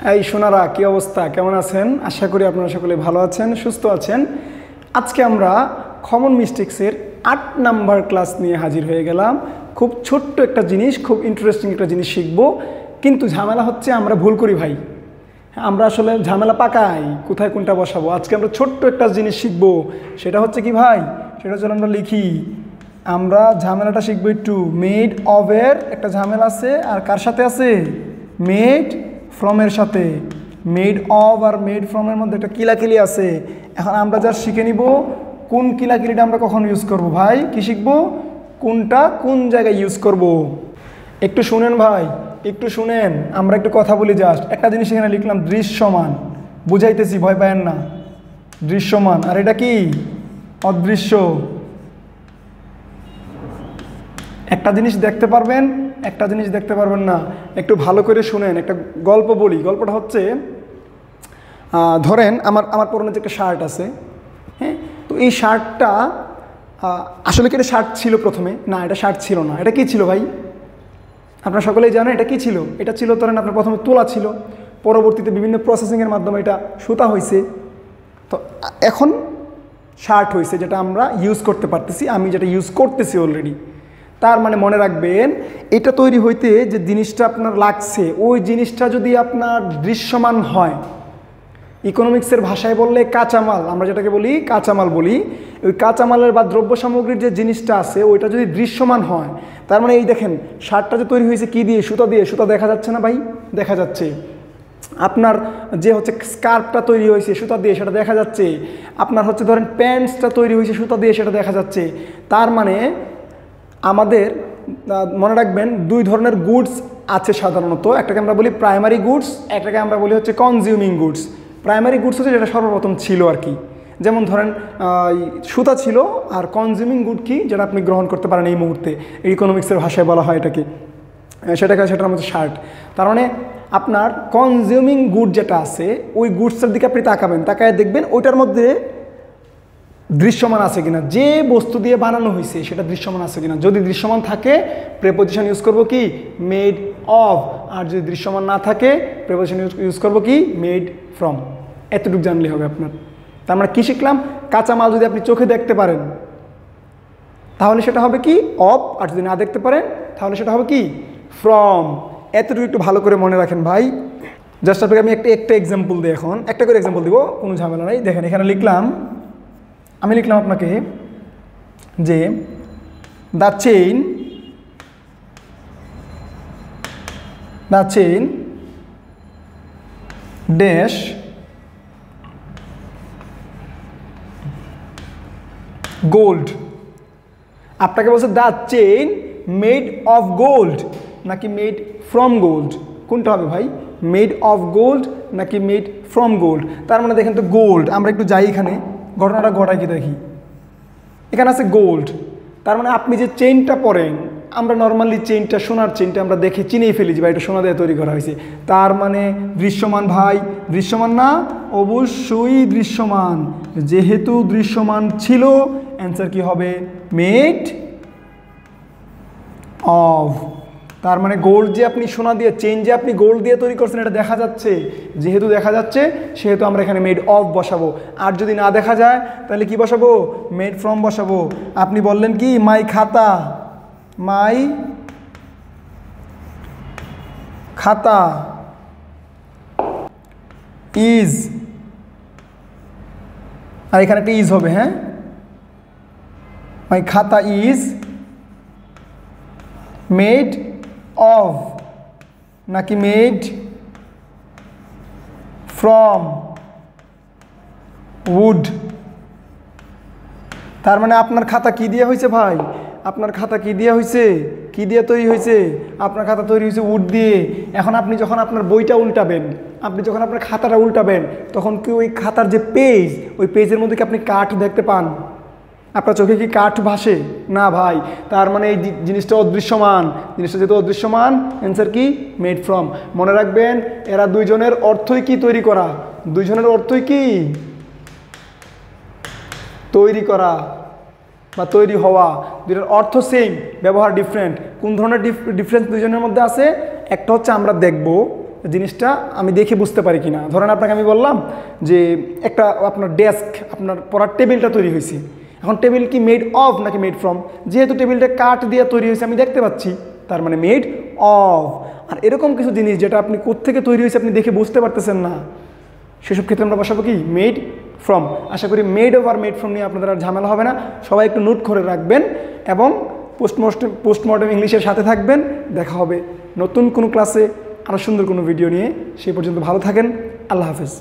এই সোনারা কি অবস্থা, কেমন আছেন? আশা করি আপনারা সকলে ভালো আছেন, সুস্থ আছেন। আজকে আমরা কমন মিস্টেক্সের 8 নাম্বার ক্লাস নিয়ে হাজির হয়ে গেলাম। খুব ছোট্ট একটা জিনিস, খুব ইন্টারেস্টিং একটা জিনিস শিখবো, কিন্তু ঝামেলা হচ্ছে আমরা ভুল করি ভাই। আমরা আসলে ঝামেলা পাকাই কোথায় কোনটা বসাবো। আজকে আমরা ছোট্ট একটা জিনিস শিখবো, সেটা হচ্ছে কি ভাই, সেটা হচ্ছে আমরা লিখি। আমরা ঝামেলাটা শিখবো একটু। মেড অফের একটা ঝামেলা আছে, আর কার সাথে আছে? মেড ফ্রমের সাথে। মেড অফ আর মেড ফ্রমের মধ্যে একটা কিলাকিলি আছে। এখন আমরা যা শিখে নিব কোন কিলাকিলিটা আমরা কখন ইউজ করব। ভাই কি শিখবো? কোনটা কোন জায়গায় ইউজ করব। একটু শুনেন ভাই, একটু শুনেন, আমরা একটু কথা বলি। জাস্ট একটা জিনিস এখানে লিখলাম, দৃশ্যমান। বুঝাইতেছি, ভয় পায়েন না। দৃশ্যমান, আর এটা কি? অদৃশ্য। একটা জিনিস দেখতে পারবেন, একটা জিনিস দেখতে পারবেন না। একটু ভালো করে শুনেন, একটা গল্প বলি। গল্পটা হচ্ছে, ধরেন আমার পরনে যে একটা শার্ট আছে, হ্যাঁ, তো এই শার্টটা আসলে কি এটা শার্ট ছিল প্রথমে? না, এটা শার্ট ছিল না। এটা কি ছিল ভাই? আপনারা সকলেই জানেন এটা কি ছিল। এটা ছিল, ধরেন আপনার প্রথমে তোলা ছিল, পরবর্তীতে বিভিন্ন প্রসেসিংয়ের মাধ্যমে এটা সুতা হয়েছে, তো এখন শার্ট হয়েছে, যেটা আমরা ইউজ করতে পারতেছি। আমি যেটা ইউজ করতেছি অলরেডি। তার মানে মনে রাখবেন, এটা তৈরি হইতে যে জিনিসটা আপনার লাগছে, ওই জিনিসটা যদি আপনার দৃশ্যমান হয়, ইকোনমিক্সের ভাষায় বললে কাঁচামাল, আমরা যেটাকে বলি কাঁচামাল বলি, ওই কাঁচামালের বা দ্রব্য সামগ্রীর যে জিনিসটা আছে ওইটা যদি দৃশ্যমান হয়, তার মানে এই দেখেন শার্টটা যে তৈরি হয়েছে কি দিয়ে? সুতা দিয়ে। সুতা দেখা যাচ্ছে না ভাই? দেখা যাচ্ছে। আপনার যে হচ্ছে স্কার্ফটা তৈরি হয়েছে সুতা দিয়ে, সেটা দেখা যাচ্ছে। আপনার হচ্ছে ধরেন প্যান্টসটা তৈরি হয়েছে সুতা দিয়ে, সেটা দেখা যাচ্ছে। তার মানে আমাদের মনে রাখবেন, দুই ধরনের গুডস আছে সাধারণত। একটাকে আমরা বলি প্রাইমারি গুডস, একটাকে আমরা বলি হচ্ছে কনজিউমিং গুডস। প্রাইমারি গুডস হচ্ছে যেটা সর্বপ্রথম ছিল আর কি। যেমন ধরেন সুতা ছিল, আর কনজিউমিং গুড কি, যেটা আপনি গ্রহণ করতে পারেন এই মুহূর্তে, ইকোনমিক্সের ভাষায় বলা হয় এটাকে, সেটার মধ্যে শার্ট। তার মানে আপনার কনজিউমিং গুড যেটা আছে, ওই গুডসের দিকে আপনি তাকাবেন, তাকায় দেখবেন ওইটার মধ্যে দৃশ্যমান আছে কিনা, যে বস্তু দিয়ে বানানো হয়েছে সেটা দৃশ্যমান আছে কিনা। যদি দৃশ্যমান থাকে প্রেপোজিশন ইউজ করব কি? Made of. আর যদি দৃশ্যমান না থাকে প্রেপোজিশন ইউজ করব কি? Made from. এতটুকু জানলে হবে আপনার। তার মানে কী শিখলাম? কাঁচামাল যদি আপনি চোখে দেখতে পারেন তাহলে সেটা হবে কি? অফ। আর যদি না দেখতে পারেন তাহলে সেটা হবে কি? ফ্রম। এতটুকু একটু ভালো করে মনে রাখেন ভাই। জাস্ট আপনাকে আমি একটা এক্সাম্পল দিই। এখন একটা করে এক্সাম্পল দিব, কোনো ঝামেলা নাই। দেখেন এখানে আমি লিখলাম আপনাকে যে দ্য চেইন ড্যাশ গোল্ড। আপনাকে বলছে the chain made of gold নাকি মেড ফ্রম গোল্ড? কোনটা হবে ভাই? মেড অফ গোল্ড নাকি মেড ফ্রম গোল্ড? তার মানে দেখেন তো গোল্ড, আমরা একটু যাই এখানে, ঘটনাটা ঘটাই কি দেখি। এখানে আছে গোল্ড। তার মানে আপনি যে চেইনটা পরেন, আমরা নর্মালি চেইনটা, সোনার চেইনটা আমরা দেখে চিনেই ফেলি যে ভাই এটা সোনা দিয়ে তৈরি করা হয়েছে। তার মানে দৃশ্যমান ভাই, দৃশ্যমান না? অবশ্যই দৃশ্যমান। যেহেতু দৃশ্যমান ছিল, অ্যান্সার কি হবে? Made of. তার মানে গোল্ড যে আপনি সোনা দিয়ে, চেইন যে আপনি গোল্ড দিয়ে তৈরি করছেন, এটা দেখা যাচ্ছে। যেহেতু দেখা যাচ্ছে সেহেতু আমরা এখানে মেড অফ বসাবো। আর যদি না দেখা যায় তাহলে কি বসাবো? মেড ফ্রম বসাবো। আপনি বললেন কি মাই খাতা ইজ, আর এখানে একটা ইজ হবে। হ্যাঁ, মাই খাতা ইজ মেড অফ নাকি মেড ফ্রম উড? তার মানে আপনার খাতা কি দিয়ে হয়েছে ভাই? আপনার খাতা কি দিয়ে হয়েছে? কি দিয়ে তৈরি হয়েছে? আপনার খাতা তৈরি হয়েছে উড দিয়ে। এখন আপনি যখন আপনার বইটা উল্টাবেন, আপনি যখন আপনার খাতাটা উল্টাবেন, তখন কি ওই খাতার যে পেজ, ওই পেজের মধ্যে কি আপনি কাঠ দেখতে পান? আপনার চোখে কি কাঠ ভাসে? না ভাই। তার মানে এই জিনিসটা অদৃশ্যমান। জিনিসটা যেহেতু অদৃশ্যমান, অ্যান্সার কি? Made from. মনে রাখবেন, এরা দুইজনের অর্থই কি? তৈরি করা। দুইজনের অর্থই কি? তৈরি করা বা তৈরি হওয়া। দুইটার অর্থ সেম, ব্যবহার ডিফারেন্ট। কোন ধরনের ডিফারেন্স দুইজনের মধ্যে আছে? একটা হচ্ছে আমরা দেখব, জিনিসটা আমি দেখে বুঝতে পারি কিনা। ধরেন আপনাকে আমি বললাম যে একটা আপনার ডেস্ক, আপনার পড়ার টেবিলটা তৈরি হয়েছে, এখন টেবিল কি মেড অফ নাকি মেড ফ্রম? যেহেতু টেবিলটা কাঠ দিয়ে তৈরি হয়েছে আমি দেখতে পাচ্ছি, তার মানে মেড অফ। আর এরকম কিছু জিনিস যেটা আপনি কোত্থেকে তৈরি হয়েছে আপনি দেখে বুঝতে পারতেছেন না, সেসব ক্ষেত্রে আমরা বসাবো কি মেড ফ্রম। আশা করি মেড অফ আর মেড ফ্রম নিয়ে আপনাদের আর ঝামেলা হবে না। সবাই একটু নোট করে রাখবেন এবং পোস্টমর্টেম ইংলিশের সাথে থাকবেন। দেখা হবে নতুন কোনো ক্লাসে আরও সুন্দর কোনো ভিডিও নিয়ে। সেই পর্যন্ত ভালো থাকেন। আল্লাহ হাফেজ।